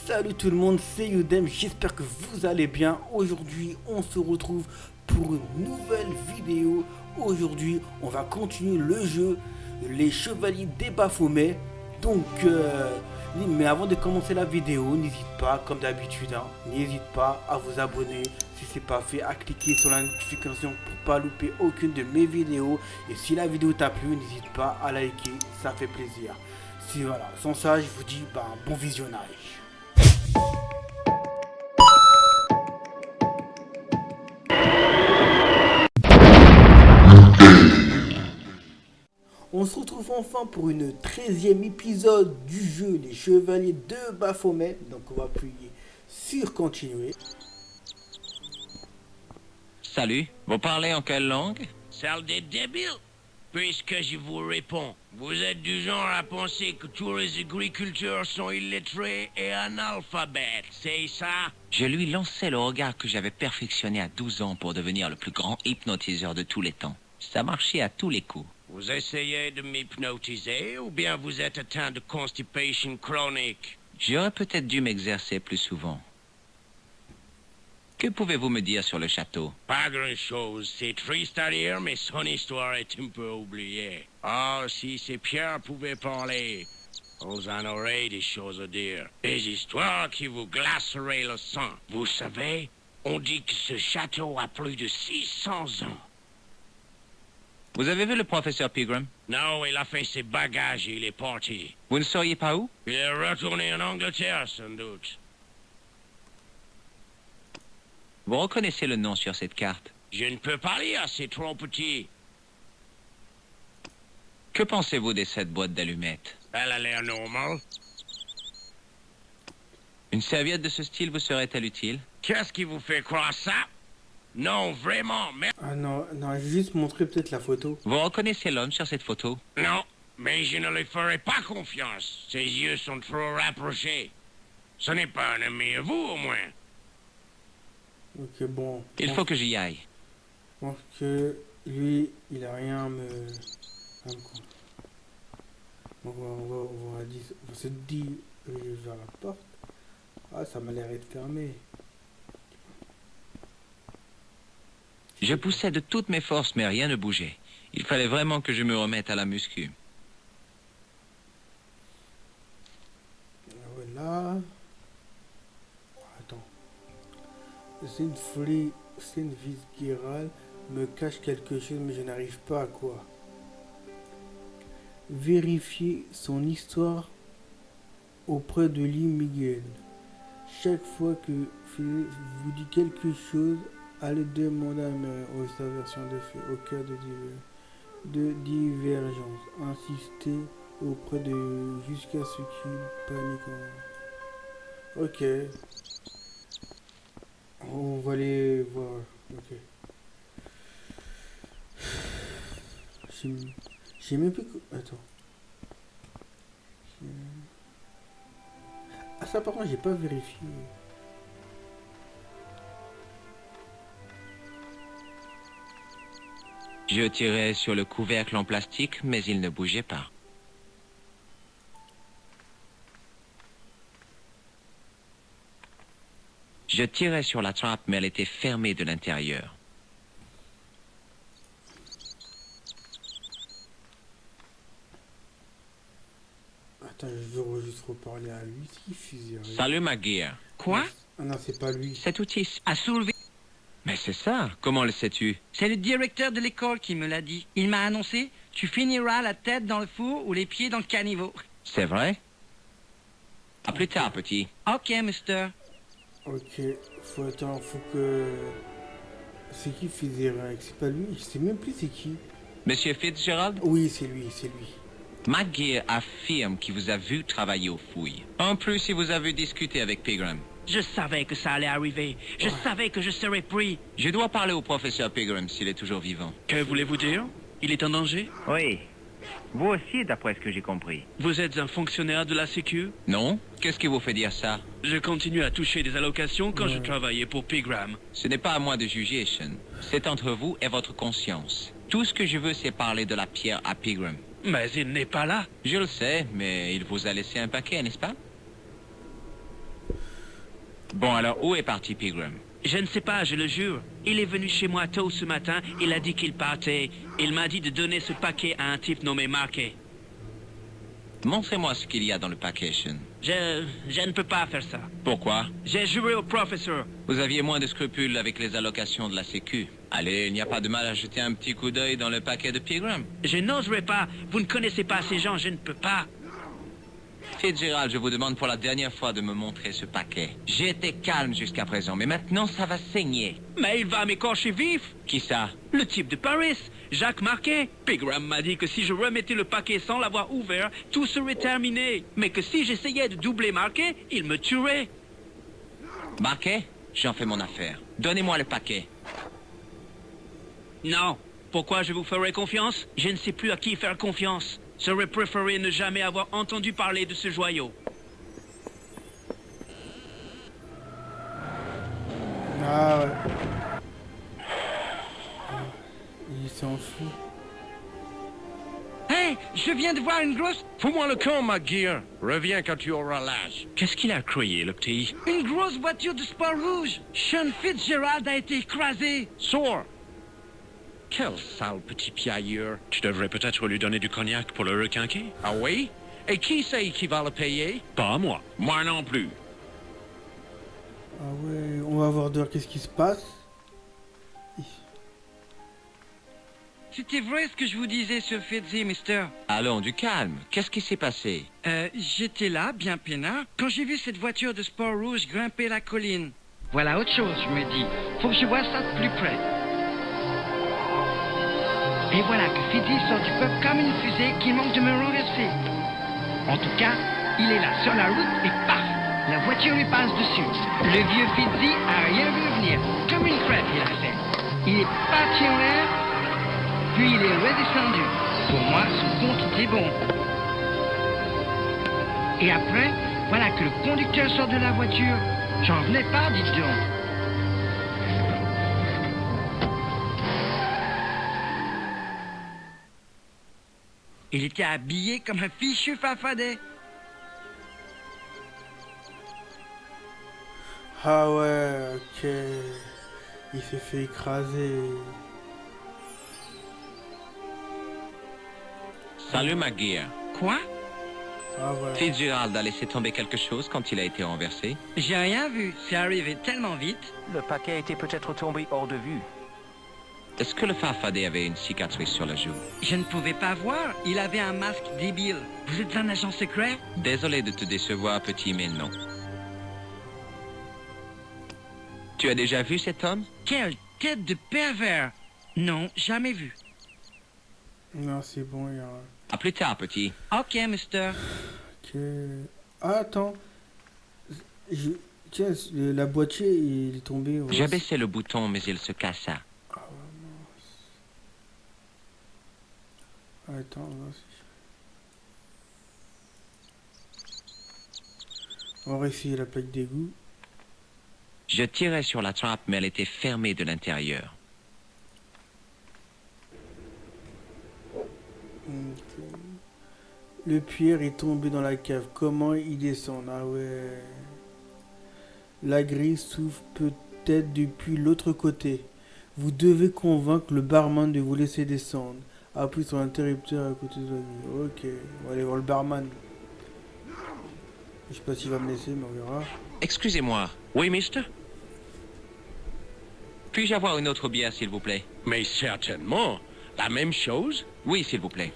Salut tout le monde, c'est Yudem, j'espère que vous allez bien. Aujourd'hui, on se retrouve pour une nouvelle vidéo. Aujourd'hui, on va continuer le jeu Les Chevaliers des Baphomet. Mais avant de commencer la vidéo, n'hésite pas, comme d'habitude, n'hésite pas à vous abonner si c'est pas fait, à cliquer sur la notification pour pas louper aucune de mes vidéos. Et si la vidéo t'a plu, n'hésite pas à liker, ça fait plaisir. Si voilà, sans ça, je vous dis bon visionnage. On se retrouve enfin pour une 13e épisode du jeu Les Chevaliers de Baphomet. Donc on va appuyer sur continuer. Salut, vous parlez en quelle langue? Sale des débiles. Puisque je vous réponds, vous êtes du genre à penser que tous les agriculteurs sont illettrés et analphabètes, c'est ça? Je lui lançais le regard que j'avais perfectionné à 12 ans pour devenir le plus grand hypnotiseur de tous les temps. Ça marchait à tous les coups. Vous essayez de m'hypnotiser ou bien vous êtes atteint de constipation chronique? J'aurais peut-être dû m'exercer plus souvent. Que pouvez-vous me dire sur le château? Pas grand-chose, c'est triste à dire, mais son histoire est un peu oubliée. Oh, si ces pierres pouvaient parler, on en aurait des choses à dire. Des histoires qui vous glaceraient le sang. Vous savez, on dit que ce château a plus de 600 ans. Vous avez vu le professeur Pegram? Non, il a fait ses bagages et il est parti. Vous ne sauriez pas où? Il est retourné en Angleterre, sans doute. Vous reconnaissez le nom sur cette carte? Je ne peux pas lire, c'est trop petit. Que pensez-vous de cette boîte d'allumettes? Elle a l'air normale. Une serviette de ce style vous serait-elle utile? Qu'est-ce qui vous fait croire ça? Non, vraiment, mais... Ah non, je vais juste montrer peut-être la photo. Vous reconnaissez l'homme sur cette photo? Non, mais je ne lui ferai pas confiance. Ses yeux sont trop rapprochés. Ce n'est pas un ami à vous, au moins. Ok, bon. Il faut que j'y aille. Je pense que lui, il a rien à me... Donc on se dit vers la porte. Ah, ça m'a l'air d'être fermé. Je poussais de toutes mes forces, mais rien ne bougeait. Il fallait vraiment que je me remette à la muscu. Voilà. Attends. C'est une vis virale me cache quelque chose, mais je n'arrive pas à quoi. Vérifier son histoire auprès de Lee Miguel. Chaque fois que Philippe vous dit quelque chose, allez demander à sa version des faits au cas de divergence. Insistez auprès de jusqu'à ce qu'il panique. Ok. On va aller voir. Ok. J'ai même plus... Attends. Ah ça par contre j'ai pas vérifié. Je tirais sur le couvercle en plastique, mais il ne bougeait pas. Je tirais sur la trappe, mais elle était fermée de l'intérieur. Attends, je veux juste reparler à lui, ce qu'il faisait. Salut, McGear. Quoi? Ah non, c'est pas lui. Cet outil... À soulever. Mais c'est ça. Comment le sais-tu? C'est le directeur de l'école qui me l'a dit. Il m'a annoncé, tu finiras la tête dans le four ou les pieds dans le caniveau. C'est vrai? À plus tard, petit. Ok, mister. Ok, faut que... C'est qui Fitzgerald? C'est pas lui, je sais même plus c'est qui. Monsieur Fitzgerald? Oui, c'est lui. McGear affirme qu'il vous a vu travailler aux fouilles. En plus, il vous a vu discuter avec Pegram. Je savais que ça allait arriver. Je savais que je serais pris. Je dois parler au professeur Pegram s'il est toujours vivant. Que voulez-vous dire? Il est en danger? Oui. Vous aussi, d'après ce que j'ai compris. Vous êtes un fonctionnaire de la Sécu? Non? Qu'est-ce qui vous fait dire ça? Je continue à toucher des allocations quand je travaillais pour Pegram. Ce n'est pas à moi de juger, Sean. C'est entre vous et votre conscience. Tout ce que je veux, c'est parler de la pierre à Pegram. Mais il n'est pas là. Je le sais, mais il vous a laissé un paquet, n'est-ce pas? Bon, alors où est parti Pegram? Je ne sais pas, je le jure. Il est venu chez moi tôt ce matin, il a dit qu'il partait. Il m'a dit de donner ce paquet à un type nommé Marquet. Montrez-moi ce qu'il y a dans le paquet, Sean. Je ne peux pas faire ça. Pourquoi? J'ai juré au professeur. Vous aviez moins de scrupules avec les allocations de la Sécu. Allez, il n'y a pas de mal à jeter un petit coup d'œil dans le paquet de Pegram. Je n'oserais pas. Vous ne connaissez pas ces gens, je ne peux pas. Fitzgerald, je vous demande pour la dernière fois de me montrer ce paquet. J'ai été calme jusqu'à présent, mais maintenant ça va saigner. Mais il va m'écorcher vif. Qui ça? Le type de Paris, Jacques Marquet. Pegram m'a dit que si je remettais le paquet sans l'avoir ouvert, tout serait terminé. Mais que si j'essayais de doubler Marquet, il me tuerait. Marquet? J'en fais mon affaire. Donnez-moi le paquet. Non. Pourquoi je vous ferai confiance? Je ne sais plus à qui faire confiance. J'aurais préféré ne jamais avoir entendu parler de ce joyau. Ah ouais. Il s'enfuit. Hey, je viens de voir une grosse... Fous-moi le camp, McGear. Reviens quand tu auras l'âge. Qu'est-ce qu'il a crié, le petit? Une grosse voiture de sport rouge. Sean Fitzgerald a été écrasé. Sors! Quel sale petit piailleur. Tu devrais peut-être lui donner du cognac pour le requinquer. Ah oui? Et qui c'est qui va le payer? Pas moi. Moi non plus. Ah ouais, on va voir dehors qu'est-ce qui se passe. C'était vrai ce que je vous disais sur Fitzy, mister. Allons, du calme. Qu'est-ce qui s'est passé? J'étais là, bien peinard, quand j'ai vu cette voiture de sport rouge grimper la colline. Voilà autre chose, je me dis. Faut que je vois ça de plus près. Et voilà que Fitzy sort du peuple comme une fusée qui manque de me renverser. En tout cas, il est là sur la route et paf! La voiture lui passe dessus. Le vieux Fitzy a rien vu venir. Comme une crêpe, il a fait. Il est parti en l'air, puis il est redescendu. Pour moi, son compte était bon. Et après, voilà que le conducteur sort de la voiture. J'en venais pas, dites donc. Il était habillé comme un fichu farfadet. Ah ouais, ok. Il s'est fait écraser. Salut, McGear. Quoi? Ah ouais. Fitzgerald a laissé tomber quelque chose quand il a été renversé. J'ai rien vu. C'est arrivé tellement vite. Le paquet était peut-être tombé hors de vue. Est-ce que le farfadet avait une cicatrice sur la joue? Je ne pouvais pas voir. Il avait un masque débile. Vous êtes un agent secret? Désolé de te décevoir, petit, mais non. Tu as déjà vu cet homme? Quelle tête de pervers! Non, jamais vu. Non, c'est bon, il y a... À plus tard, petit. Ok, mister. Ok. Ah, attends. Tiens, la boîtier, il est tombé. J'ai baissé le bouton, mais il se cassa. Attends, on va voir si... On va essayer la plaque d'égout. Je tirais sur la trappe, mais elle était fermée de l'intérieur. Ok. Le pierre est tombé dans la cave. Comment y descendre? Ah ouais. La grille s'ouvre peut-être depuis l'autre côté. Vous devez convaincre le barman de vous laisser descendre. Appuie sur l'interrupteur à côté de la grille. Ok, on va aller voir le barman. Je sais pas s'il va me laisser, mais on verra. Excusez-moi. Oui, mister? Puis-je avoir une autre bière, s'il vous plaît? Mais certainement. La même chose? Oui, s'il vous plaît.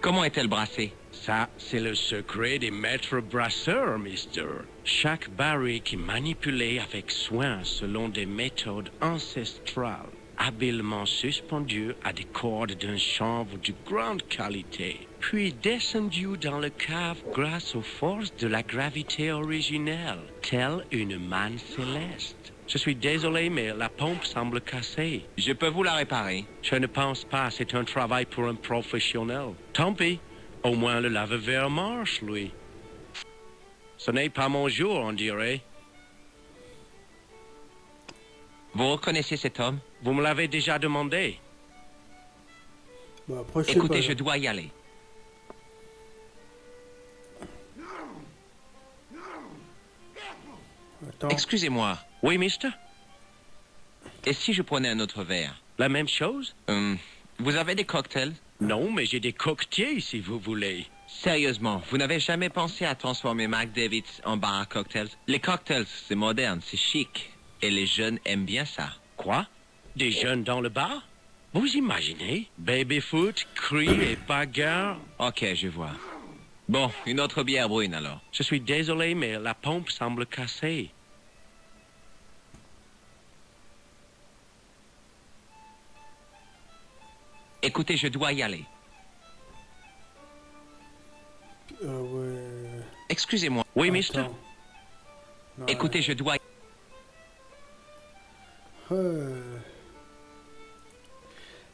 Comment est-elle brassée? Ça, c'est le secret des maîtres brasseurs, mister. Chaque barrique est manipulée avec soin selon des méthodes ancestrales, habilement suspendues à des cordes d'un chanvre de grande qualité, puis descendues dans le cave grâce aux forces de la gravité originelle, telle une manne céleste. Je suis désolé, mais la pompe semble cassée. Je peux vous la réparer. Je ne pense pas, c'est un travail pour un professionnel. Tant pis, au moins le lave-verre marche, lui. Ce n'est pas mon jour, on dirait. Vous reconnaissez cet homme? Vous me l'avez déjà demandé. Bon, après, je sais Écoutez, pas, je dois y aller. Attends. Excusez-moi, Oui, mister? et si je prenais un autre verre? La même chose? Vous avez des cocktails? Non, mais j'ai des cocktails si vous voulez. Sérieusement, vous n'avez jamais pensé à transformer McDavid's en bar à cocktails? Les cocktails, c'est moderne, c'est chic. Et les jeunes aiment bien ça. Quoi? Des jeunes dans le bar? Vous imaginez? Baby-foot, cris et bagarre? Ok, je vois. Bon, une autre bière brune alors. Je suis désolé, mais la pompe semble cassée. Écoutez, je dois y aller. Ouais. Excusez-moi. Oui, mister? Attends. Non, Écoutez, je dois...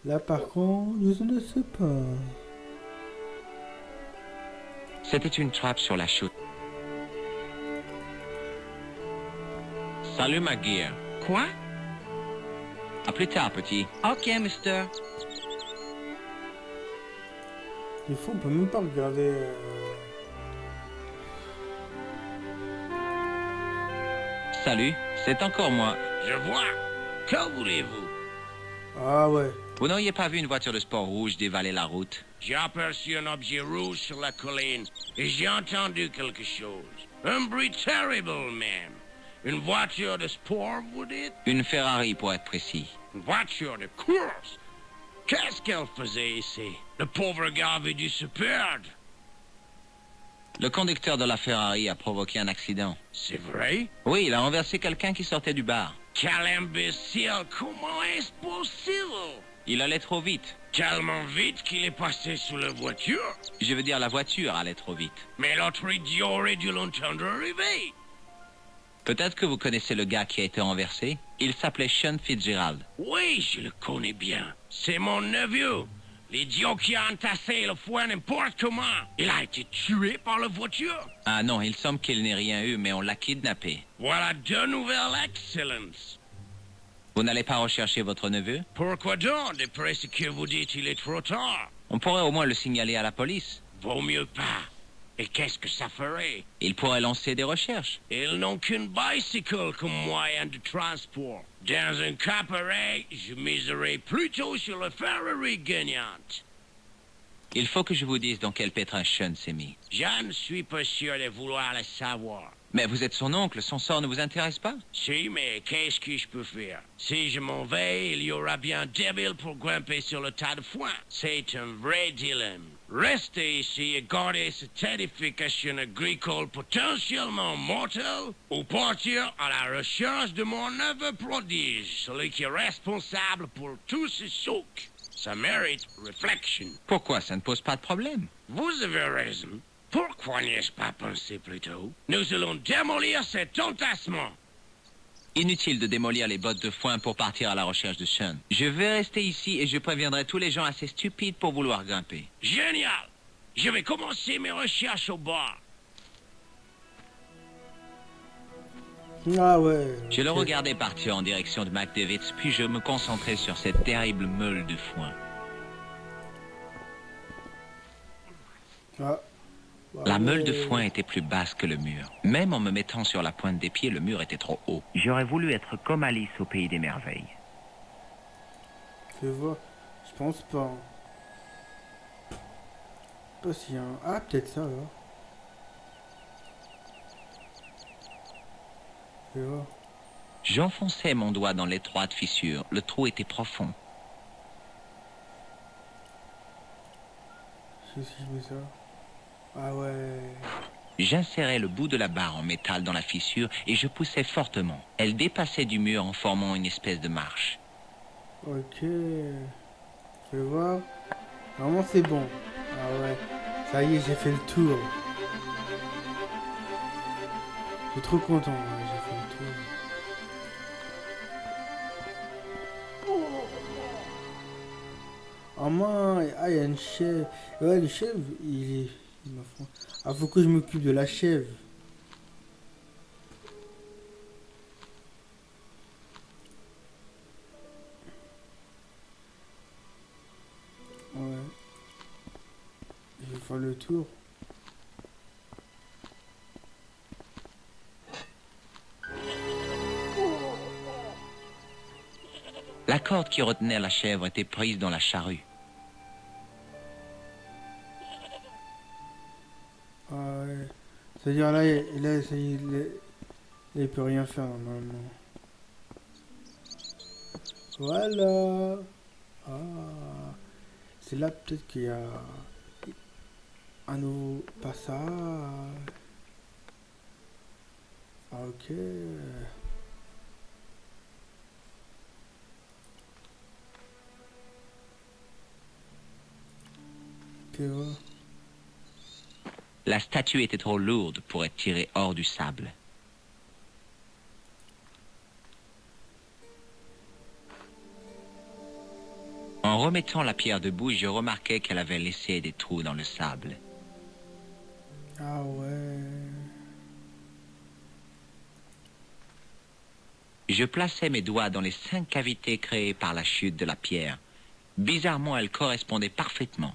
Là, par contre, je ne sais pas. C'était une trappe sur la chute. Salut, McGear. Quoi? À plus tard, petit. Ok, mister. Des fois, on peut même pas regarder. Salut, c'est encore moi. Je vois. Que voulez-vous? Ah ouais. Vous n'auriez pas vu une voiture de sport rouge dévaler la route? J'ai aperçu un objet rouge sur la colline et j'ai entendu quelque chose. Un bruit terrible même. Une voiture de sport, vous dites? Une Ferrari, pour être précis. Une voiture de course? Qu'est-ce qu'elle faisait ici? Le pauvre gars avait dû se perdre. Le conducteur de la Ferrari a provoqué un accident. C'est vrai? Oui, il a renversé quelqu'un qui sortait du bar. Quel imbécile! Comment est-ce possible? Il allait trop vite. Tellement vite qu'il est passé sous la voiture. Je veux dire, la voiture allait trop vite. Mais l'autre idiot aurait dû l'entendre arriver. Peut-être que vous connaissez le gars qui a été renversé. Il s'appelait Sean Fitzgerald. Oui, je le connais bien. C'est mon neveu. L'idiot qui a entassé le foin n'importe comment. Il a été tué par la voiture. Ah non, il semble qu'il n'ait rien eu, mais on l'a kidnappé. Voilà deux nouvelles excellences. Vous n'allez pas rechercher votre neveu? Pourquoi donc? D'après ce que vous dites, il est trop tard. On pourrait au moins le signaler à la police. Vaut mieux pas. Et qu'est-ce que ça ferait? Il pourrait lancer des recherches. Ils n'ont qu'une bicycle comme moyen de transport. Dans un cas pareil, je miserais plutôt sur la Ferrari gagnante. Il faut que je vous dise dans quel pétrin Sean s'est mis. Je ne suis pas sûr de vouloir le savoir. Mais vous êtes son oncle, son sort ne vous intéresse pas? Si, mais qu'est-ce que je peux faire? Si je m'en vais, il y aura bien un débile pour grimper sur le tas de foin. C'est un vrai dilemme. Rester ici et garder cette édification agricole potentiellement mortelle, ou partir à la recherche de mon neveu prodige, celui qui est responsable pour tout ce souk. Ça mérite réflexion. Pourquoi? Ça ne pose pas de problème. Vous avez raison. Pourquoi n'y ai-je pas pensé plus tôt? Nous allons démolir cet entassement. Inutile de démolir les bottes de foin pour partir à la recherche de Sean. Je vais rester ici et je préviendrai tous les gens assez stupides pour vouloir grimper. Génial! Je vais commencer mes recherches au bar. Ah ouais. Je le ok. regardais partir en direction de McDavid's, puis je me concentrais sur cette terrible meule de foin. Ah. Bah La meule de ouais. foin était plus basse que le mur. Même en me mettant sur la pointe des pieds, le mur était trop haut. J'aurais voulu être comme Alice au pays des merveilles. Je vois. Je pense pas. Pas si hein. Ah, peut-être ça alors. Je vois. J'enfonçais mon doigt dans l'étroite fissure. Le trou était profond. Si je mets ça. Ah ouais. J'insérais le bout de la barre en métal dans la fissure et je poussais fortement. Elle dépassait du mur en formant une espèce de marche. Ok. Je vais voir. Vraiment c'est bon. Ah ouais. Ça y est, j'ai fait le tour. Je suis trop content. Ouais, j'ai fait le tour. Oh man, ah, il y a une chèvre. Ouais, le chèvre, il m'a fait... Ah, faut que je m'occupe de la chèvre. Ouais. Je vais faire le tour. La corde qui retenait la chèvre était prise dans la charrue. Ah ouais. C'est-à-dire là ça y est, il peut rien faire normalement. Voilà. Ah. C'est là peut-être qu'il y a un nouveau passage. Ah, ok. Tu vois. La statue était trop lourde pour être tirée hors du sable. En remettant la pierre debout, je remarquai qu'elle avait laissé des trous dans le sable. Ah ouais. Je plaçai mes doigts dans les 5 cavités créées par la chute de la pierre. Bizarrement, elles correspondaient parfaitement.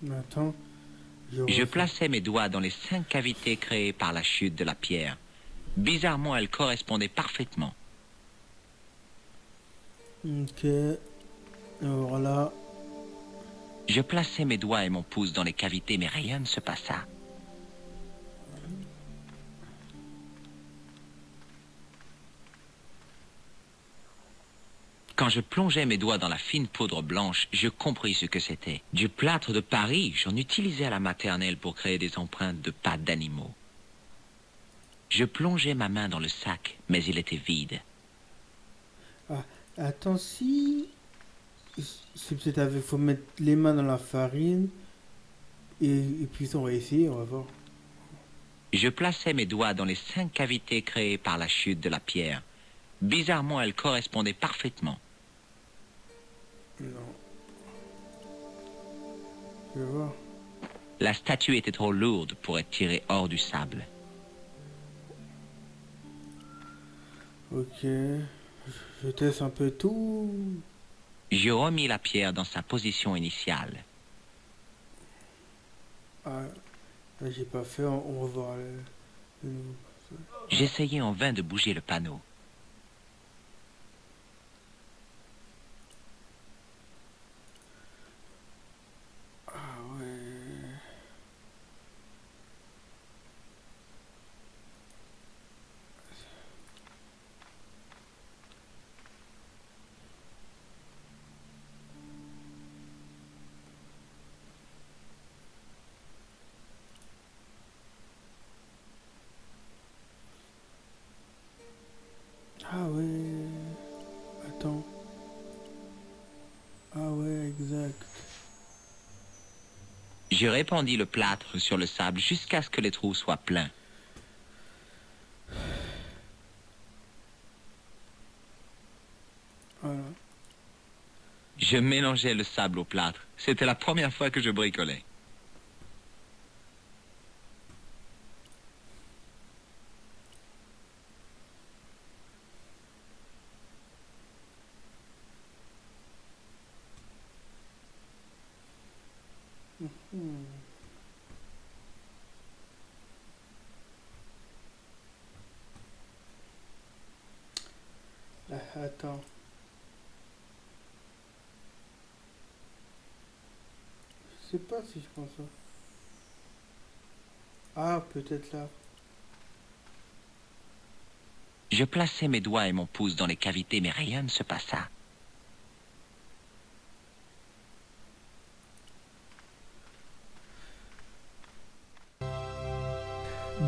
Mais attends. Je plaçai mes doigts dans les 5 cavités créées par la chute de la pierre. Bizarrement, elles correspondaient parfaitement. Ok. Alors là. Je plaçai mes doigts et mon pouce dans les cavités, mais rien ne se passa. Quand je plongeai mes doigts dans la fine poudre blanche, je compris ce que c'était. Du plâtre de Paris, j'en utilisais à la maternelle pour créer des empreintes de pattes d'animaux. Je plongeai ma main dans le sac, mais il était vide. Ah, attends, si. C'est peut-être avec. Faut mettre les mains dans la farine. Et puis on va essayer, on va voir. Je plaçai mes doigts dans les 5 cavités créées par la chute de la pierre. Bizarrement, elles correspondaient parfaitement. Non. Je vais voir. La statue était trop lourde pour être tirée hors du sable. Ok. Je teste un peu tout. Je remis la pierre dans sa position initiale. Ah, là, j'ai pas fait, on va voir le nouveau. J'essayais en vain de bouger le panneau. Ah ouais. Ah ouais. Attends. Ah ouais, exact. Je répandis le plâtre sur le sable jusqu'à ce que les trous soient pleins. Voilà. Je mélangeais le sable au plâtre. C'était la première fois que je bricolais. Ah, attends. Je sais pas si je pense ça. Ah, peut-être là. Je plaçai mes doigts et mon pouce dans les cavités, mais rien ne se passa.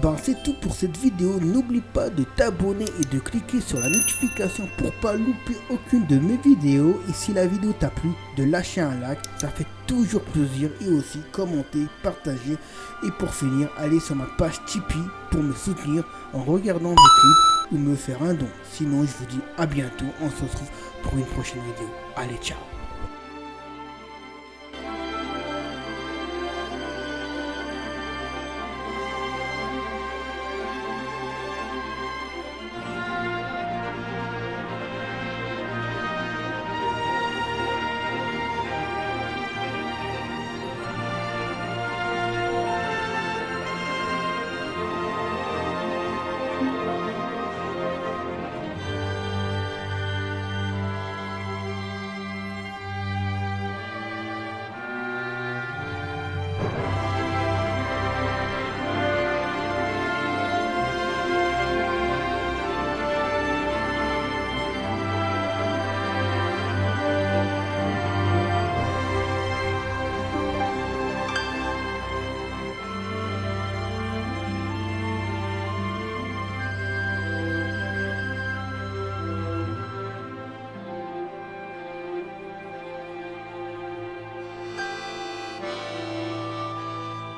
Ben c'est tout pour cette vidéo, n'oublie pas de t'abonner et de cliquer sur la notification pour pas louper aucune de mes vidéos. Et si la vidéo t'a plu, de lâcher un like, ça fait toujours plaisir. Et aussi commenter, partager. Et pour finir, allez sur ma page Tipeee pour me soutenir en regardant mes clips ou me faire un don. Sinon je vous dis à bientôt, on se retrouve pour une prochaine vidéo. Allez, ciao.